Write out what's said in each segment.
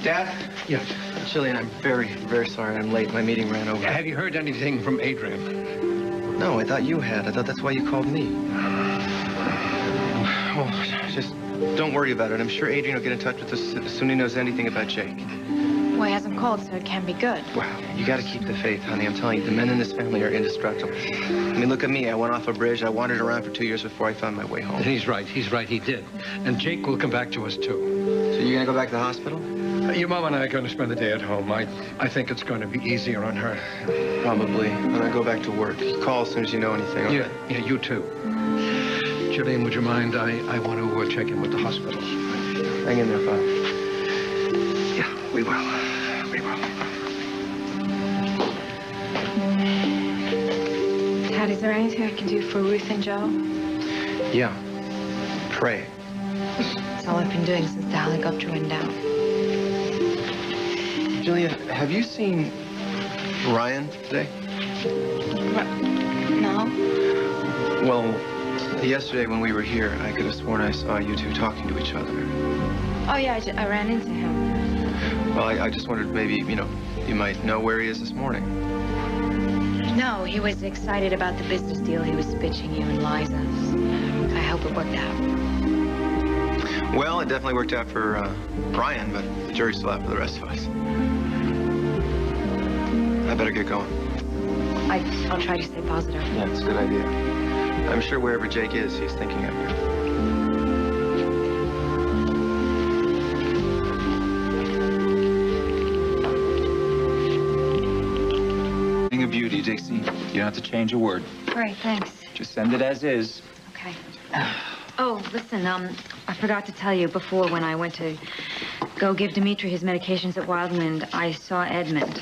Dad? Yeah. Jillian, I'm very, very sorry I'm late. My meeting ran over. Have you heard anything from Adrian? No, I thought you had. I thought that's why you called me. Well, just don't worry about it. I'm sure Adrian will get in touch with us as soon as he knows anything about Jake. Well, he hasn't called, so it can't be good. Wow, you got to keep the faith, honey. I'm telling you, the men in this family are indestructible. I mean, look at me. I went off a bridge. I wandered around for 2 years before I found my way home. And he's right, he did. And Jake will come back to us, too. So you're going to go back to the hospital? Your mom and I are going to spend the day at home. I think it's going to be easier on her. Probably. When I go back to work. Call as soon as you know anything. Yeah, you too. Jillian, would you mind? I want to check in with the hospital. Hang in there, Father. Yeah, we will. We will. Dad, is there anything I can do for Ruth and Joe? Yeah. Pray. That's all I've been doing since the helicopter went down. Jillian, have you seen Ryan today? No. Well, yesterday when we were here, I could have sworn I saw you two talking to each other. Oh, yeah, I ran into him. Well, I just wondered maybe, you might know where he is this morning. No, he was excited about the business deal he was pitching you and Liza's. I hope it worked out. Well, it definitely worked out for Ryan, but the jury's still out for the rest of us. I better get going. I'll try to stay positive. Yeah, it's a good idea. I'm sure wherever Jake is, he's thinking of you. Thing of beauty, Dixie. You don't have to change a word. Great, thanks. Just send it as is. Okay. Oh, listen, I forgot to tell you before when I went to go give Dimitri his medications at Wildwind, I saw Edmund.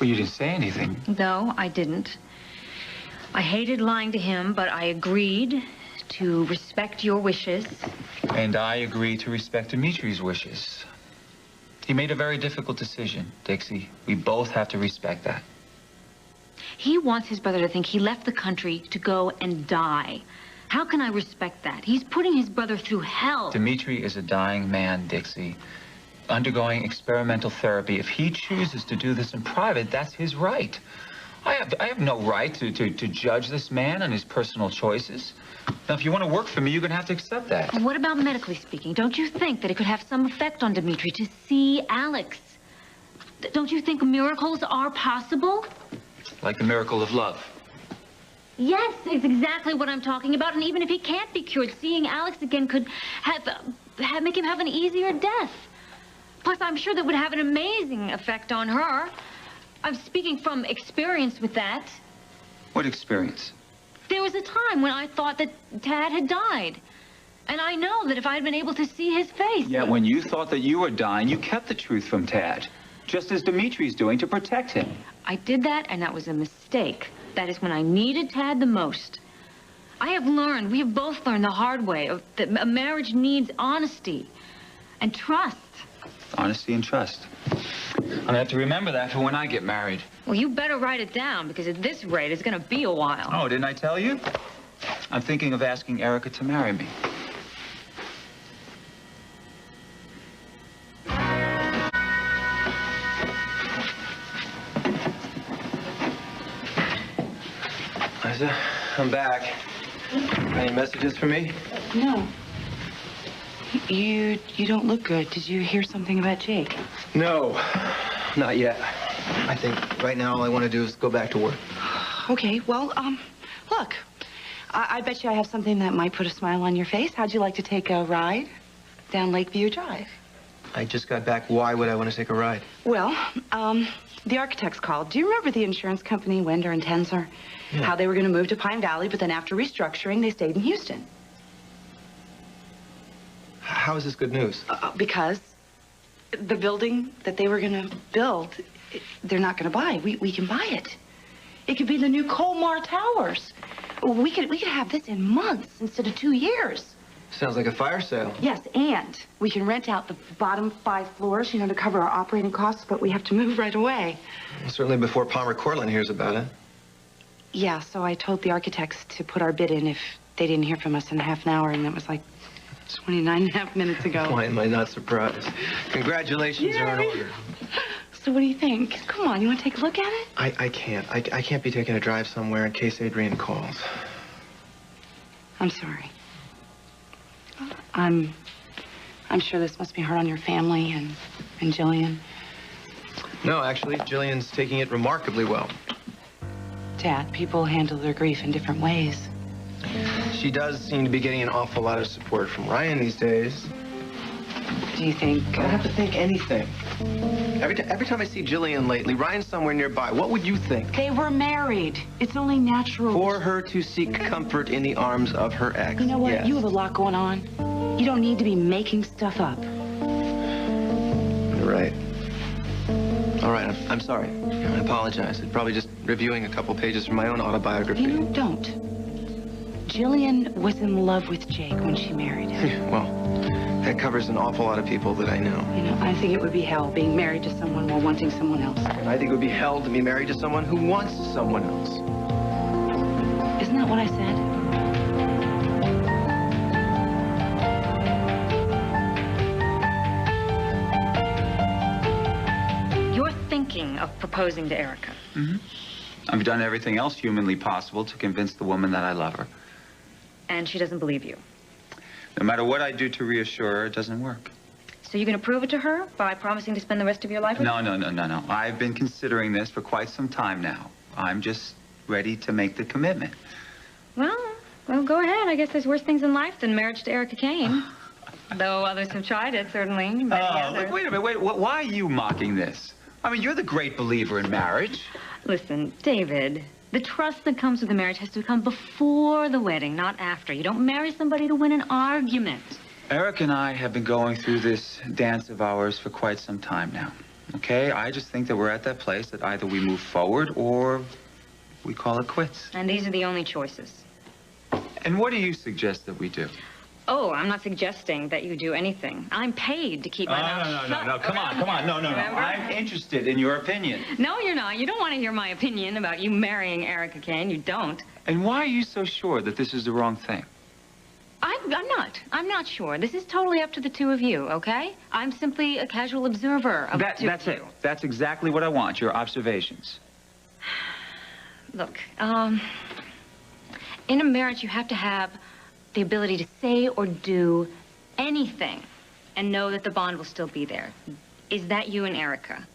Well, you didn't say anything. No, I didn't. I hated lying to him, but I agreed to respect your wishes. And I agree to respect Dimitri's wishes. He made a very difficult decision, Dixie. We both have to respect that. He wants his brother to think he left the country to go and die. How can I respect that? He's putting his brother through hell. Dimitri is a dying man, Dixie. Undergoing experimental therapy. If he chooses to do this in private, that's his right. I have no right to judge this man and his personal choices. Now, if you want to work for me, you're going to have to accept that. What about medically speaking? Don't you think that it could have some effect on Dimitri to see Alex? Don't you think miracles are possible? Like the miracle of love. Yes, it's exactly what I'm talking about. And even if he can't be cured, seeing Alex again could make him have an easier death. Plus, I'm sure that would have an amazing effect on her. I'm speaking from experience with that. What experience? There was a time when I thought that Tad had died. And I know that if I had been able to see his face... Yeah, when you thought that you were dying, you kept the truth from Tad. Just as Dimitri's doing to protect him. I did that, and that was a mistake. That is when I needed Tad the most. We have both learned the hard way that a marriage needs honesty and trust. Honesty and trust. I'm gonna have to remember that for when I get married. Well, you better write it down, because at this rate, it's gonna be a while. Oh, didn't I tell you? I'm thinking of asking Erica to marry me. Liza, I'm back. Any messages for me? No. You don't look good. Did you hear something about Jake? No, not yet. I think right now all I want to do is go back to work. Okay, well, look. I bet you I have something that might put a smile on your face. How'd you like to take a ride down Lakeview Drive? I just got back. Why would I want to take a ride? Well, the architects called. Do you remember the insurance company, Winder and Tenzer? Yeah. How they were going to move to Pine Valley, but then after restructuring, they stayed in Houston. How is this good news? Because the building that they were going to build, they're not going to buy. We can buy it. It could be the new Colmar Towers. We could have this in months instead of 2 years. Sounds like a fire sale. Yes, and we can rent out the bottom 5 floors, to cover our operating costs, but we have to move right away. Well, certainly before Palmer Cortland hears about it. Yeah, so I told the architects to put our bid in if they didn't hear from us in half an hour, and that was like 29.5 minutes ago. Why am I not surprised? Congratulations are in order. So what do you think? Come on, you want to take a look at it? I can't. I can't be taking a drive somewhere in case Adrian calls. I'm sorry. I'm sure this must be hard on your family and Jillian. No, actually, Jillian's taking it remarkably well. Dad, people handle their grief in different ways. She does seem to be getting an awful lot of support from Ryan these days. Do you think... I don't have to think anything. Every time I see Jillian lately, Ryan's somewhere nearby. What would you think? They were married. It's only natural. For her to seek comfort in the arms of her ex. You know what? Yes. You have a lot going on. You don't need to be making stuff up. You're right. All right, I'm sorry. I apologize. I'm probably just reviewing a couple pages from my own autobiography. You know, don't. Jillian was in love with Jake when she married him. Yeah, well, that covers an awful lot of people that I know. You know, I think it would be hell being married to someone while wanting someone else. And I think it would be hell to be married to someone who wants someone else. Isn't that what I said? You're thinking of proposing to Erica. Mm-hmm. I've done everything else humanly possible to convince the woman that I love her. And she doesn't believe you. No matter what I do to reassure her, it doesn't work. So you're going to prove it to her by promising to spend the rest of your life with her? No. I've been considering this for quite some time now. I'm just ready to make the commitment. Well, go ahead. I guess there's worse things in life than marriage to Erica Kane. Though others have tried it, certainly. Look, wait a minute. Why are you mocking this? I mean, you're the great believer in marriage. Listen, David, the trust that comes with a marriage has to come before the wedding, not after. You don't marry somebody to win an argument. Eric and I have been going through this dance of ours for quite some time now. Okay? I just think that we're at that place that either we move forward or we call it quits. And these are the only choices. And what do you suggest that we do? Oh, I'm not suggesting that you do anything. I'm paid to keep my mouth shut. No. Come on. No. Remember? I'm interested in your opinion. No, you're not. You don't want to hear my opinion about you marrying Erica Kane. You don't. And why are you so sure that this is the wrong thing? I'm not sure. This is totally up to the two of you, okay? I'm simply a casual observer of the two of you. That's exactly what I want, your observations. Look, in a marriage, you have to have the ability to say or do anything and know that the bond will still be there. Is that you and Erica?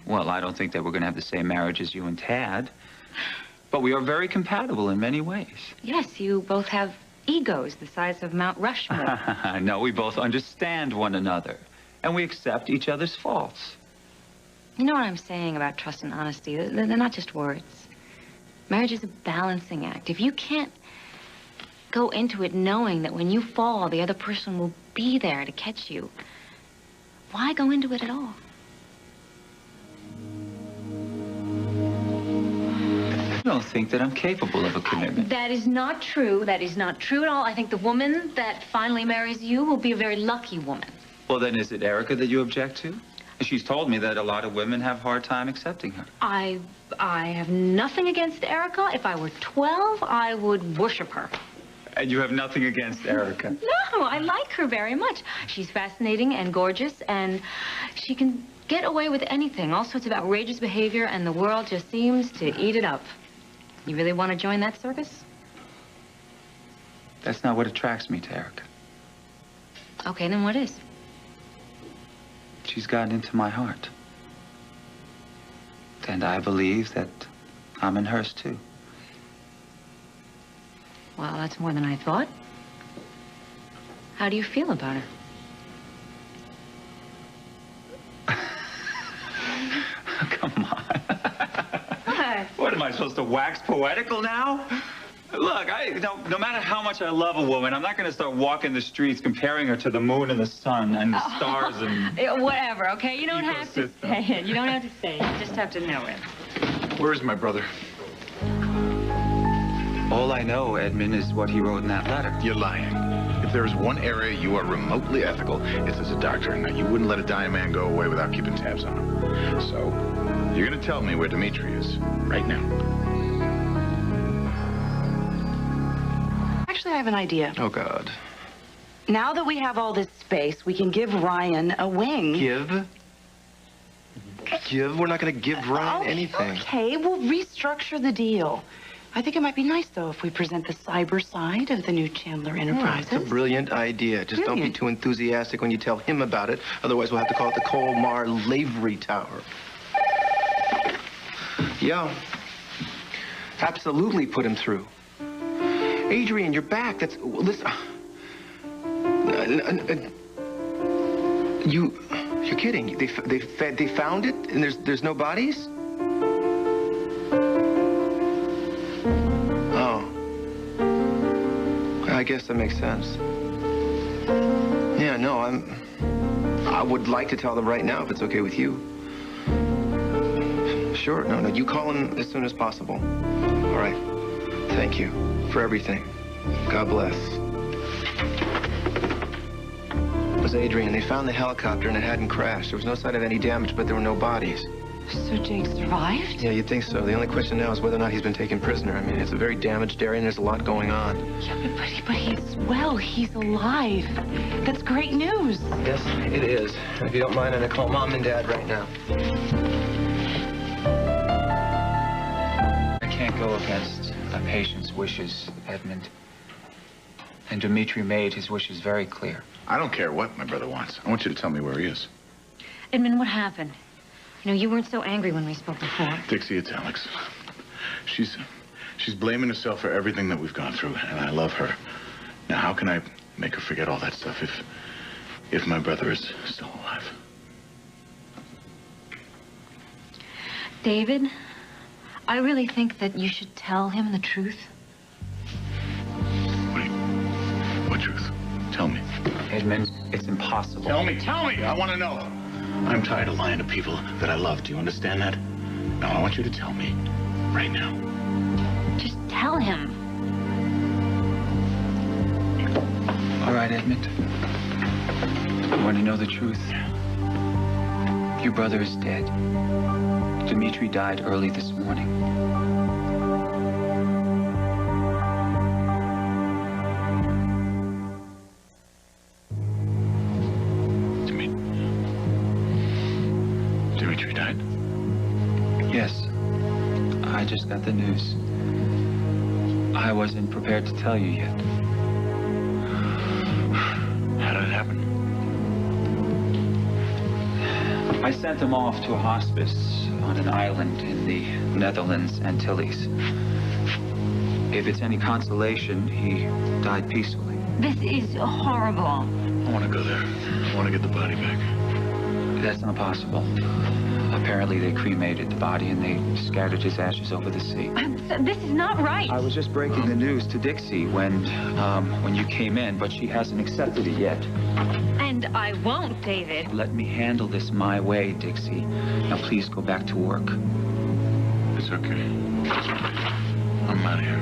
Well, I don't think that we're going to have the same marriage as you and Tad. But we are very compatible in many ways. Yes, you both have egos the size of Mount Rushmore. No, we both understand one another. And we accept each other's faults. You know what I'm saying about trust and honesty? They're not just words. Marriage is a balancing act. If you can't go into it knowing that when you fall, the other person will be there to catch you, why go into it at all? I don't think that I'm capable of a commitment. That is not true. That is not true at all. I think the woman that finally marries you will be a very lucky woman. Well, then is it Erica that you object to? She's told me that a lot of women have a hard time accepting her. I have nothing against Erica. If I were 12, I would worship her. And you have nothing against Erica? No, I like her very much. She's fascinating and gorgeous, and she can get away with anything, all sorts of outrageous behavior, and the world just seems to eat it up. You really want to join that circus? That's not what attracts me to Erica. Okay, then what is? She's gotten into my heart. And I believe that I'm in hers, too. Well, that's more than I thought. How do you feel about her? Come on. What, am I supposed to wax poetical now? Look, no matter how much I love a woman, I'm not going to start walking the streets comparing her to the moon and the sun and the stars and... Whatever, okay? You don't have to say it. You don't have to say it. You just have to know it. Where is my brother? All I know, Edmund, is what he wrote in that letter. You're lying. If there is one area you are remotely ethical, it's as a doctor. Now, you wouldn't let a dying man go away without keeping tabs on him. So, you're going to tell me where Dimitri is right now. Actually, I have an idea. Oh, God. Now that we have all this space, we can give Ryan a wing. Give? Give? We're not going to give Ryan anything. Okay, we'll restructure the deal. I think it might be nice, though, if we present the cyber side of the new Chandler Enterprises. It's a brilliant idea. Just don't be too enthusiastic when you tell him about it. Otherwise, we'll have to call it the Colmar Lavery Tower. Yeah. Absolutely put him through. Adrian, you're back. That's... Listen... You're kidding. They found it and there's no bodies? Oh. I guess that makes sense. Yeah, no, I would like to tell them right now if it's okay with you. Sure. No, you call him as soon as possible. All right. Thank you for everything. God bless. It was Adrian. They found the helicopter and it hadn't crashed. There was no sign of any damage, but there were no bodies. So Jake survived? Yeah, you'd think so. The only question now is whether or not he's been taken prisoner. I mean, it's a very damaged area and there's a lot going on. Yeah, but he's well. He's alive. That's great news. Yes, it is. And if you don't mind, I'm going to call Mom and Dad right now. I can't go against a patient's wishes, Edmund. And Dmitri made his wishes very clear. I don't care what my brother wants. I want you to tell me where he is. Edmund, what happened? You know, you weren't so angry when we spoke before. Dixie, it's Alex. She's blaming herself for everything that we've gone through, and I love her. Now, how can I make her forget all that stuff if my brother is still alive? David, I really think that you should tell him the truth. What truth? Tell me. Edmund, it's impossible. Tell me! I want to know. I'm tired of lying to people that I love. Do you understand that? Now, I want you to tell me right now. Just tell him. All right, Edmund. You want to know the truth? Your brother is dead. Dmitri died early this morning. Dmitri died? Yes. I just got the news. I wasn't prepared to tell you yet. How did it happen? I sent him off to a hospice on an island in the Netherlands Antilles. If it's any consolation, he died peacefully. This is horrible. I want to go there. I want to get the body back. That's not possible. Apparently, they cremated the body and they scattered his ashes over the sea. This is not right. I was just breaking the news to Dixie when you came in, but she hasn't accepted it yet. And I won't, David. Let me handle this my way, Dixie. Now, please go back to work. It's okay. I'm out of here.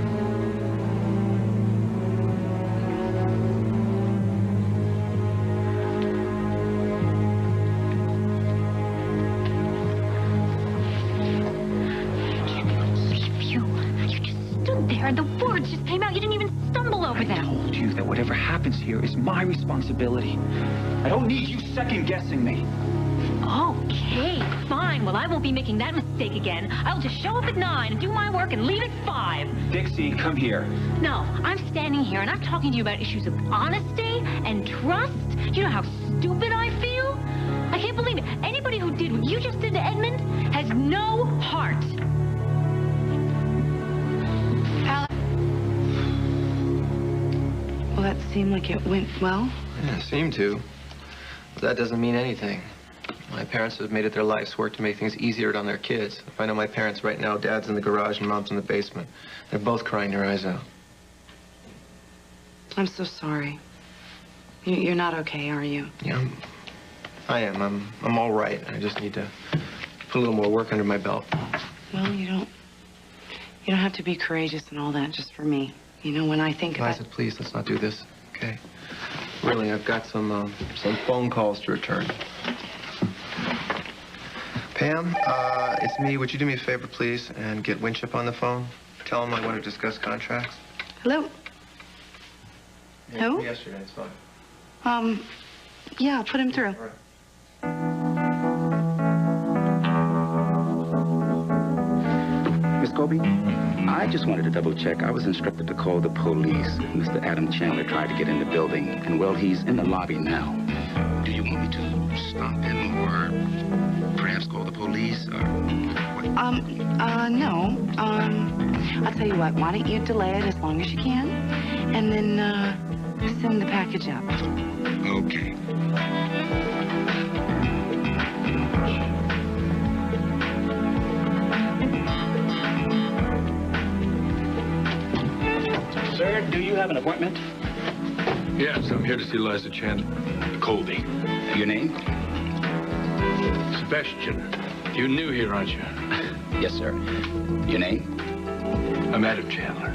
There, the words just came out. You didn't even stumble over them. I told you that whatever happens here is my responsibility. I don't need you second-guessing me. Okay, fine. Well, I won't be making that mistake again. I'll just show up at 9 and do my work and leave at 5. Dixie, come here. No, I'm standing here and I'm talking to you about issues of honesty and trust. You know how stupid I feel? I can't believe it. Anybody who did what you just did to Edmund has no heart. Well, that seemed like it went well. Yeah, it seemed to. But that doesn't mean anything. My parents have made it their life's work to make things easier on their kids. If I know my parents right now, Dad's in the garage and Mom's in the basement. They're both crying their eyes out. I'm so sorry. You're not okay, are you? Yeah, I am. I'm all right. I just need to put a little more work under my belt. Well, you don't have to be courageous and all that just for me. You know, when I think Liza, about... please, let's not do this, okay? Really, I've got some phone calls to return. Pam, it's me. Would you do me a favor, please, and get Winship on the phone? Tell him I want to discuss contracts. Hello? Yeah, Who? Yesterday, it's fine. Yeah, put him through. Miss Colby, I just wanted to double check. I was instructed to call the police. Mr. Adam Chandler tried to get in the building, and well, he's in the lobby now. Do you want me to stop him or perhaps call the police or what? No. I'll tell you what, why don't you delay it as long as you can, and then, send the package up. Okay. Sir, do you have an appointment? Yes, I'm here to see Liza Chandler. Colby. Your name? Sebastian. You're new here, aren't you? Yes, sir. Your name? I'm Adam Chandler.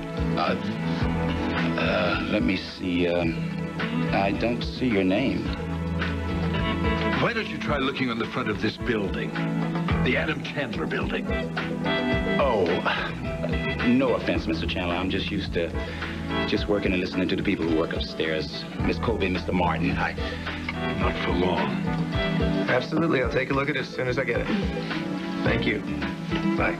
Let me see. I don't see your name. Why don't you try looking on the front of this building? The Adam Chandler building. Oh, no offense, Mr. Chandler. I'm just used to just working and listening to the people who work upstairs. Miss Colby and Mr. Martin. Not for long. Absolutely. I'll take a look at it as soon as I get it. Thank you. Bye.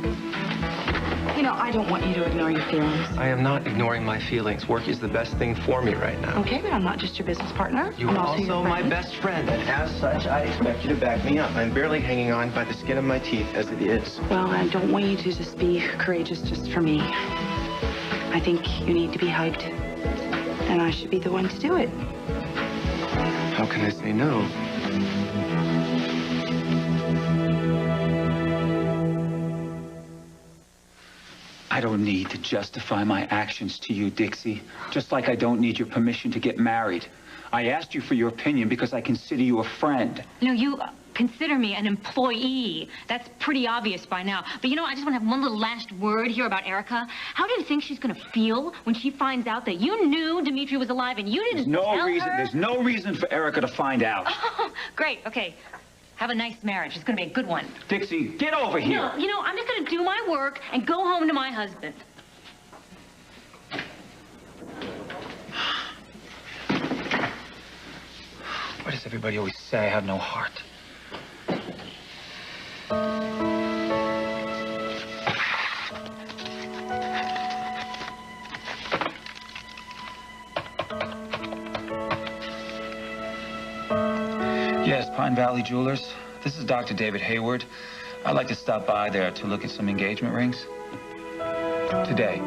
You know, I don't want you to ignore your feelings. I am not ignoring my feelings. Work is the best thing for me right now. Okay, but I'm not just your business partner. You I'm are also your also my friend. best friend, and as such, I expect you to back me up. I'm barely hanging on by the skin of my teeth as it is. Well, I don't want you to just be courageous just for me. I think you need to be hugged, and I should be the one to do it. How can I say no? I don't need to justify my actions to you, Dixie. Just like I don't need your permission to get married. I asked you for your opinion because I consider you a friend. No, you consider me an employee. That's pretty obvious by now. But you know, I just want to have one little last word here about Erica. How do you think she's going to feel when she finds out that you knew Dimitri was alive and you didn't tell her? There's no reason for Erica to find out. Oh, great. Okay. Have a nice marriage. It's going to be a good one. Dixie, get over here. No, you know, I'm just going to do my work and go home to my husband. Why does everybody always say I have no heart? Yes, Pine Valley Jewelers. This is Dr. David Hayward. I'd like to stop by there to look at some engagement rings. Today.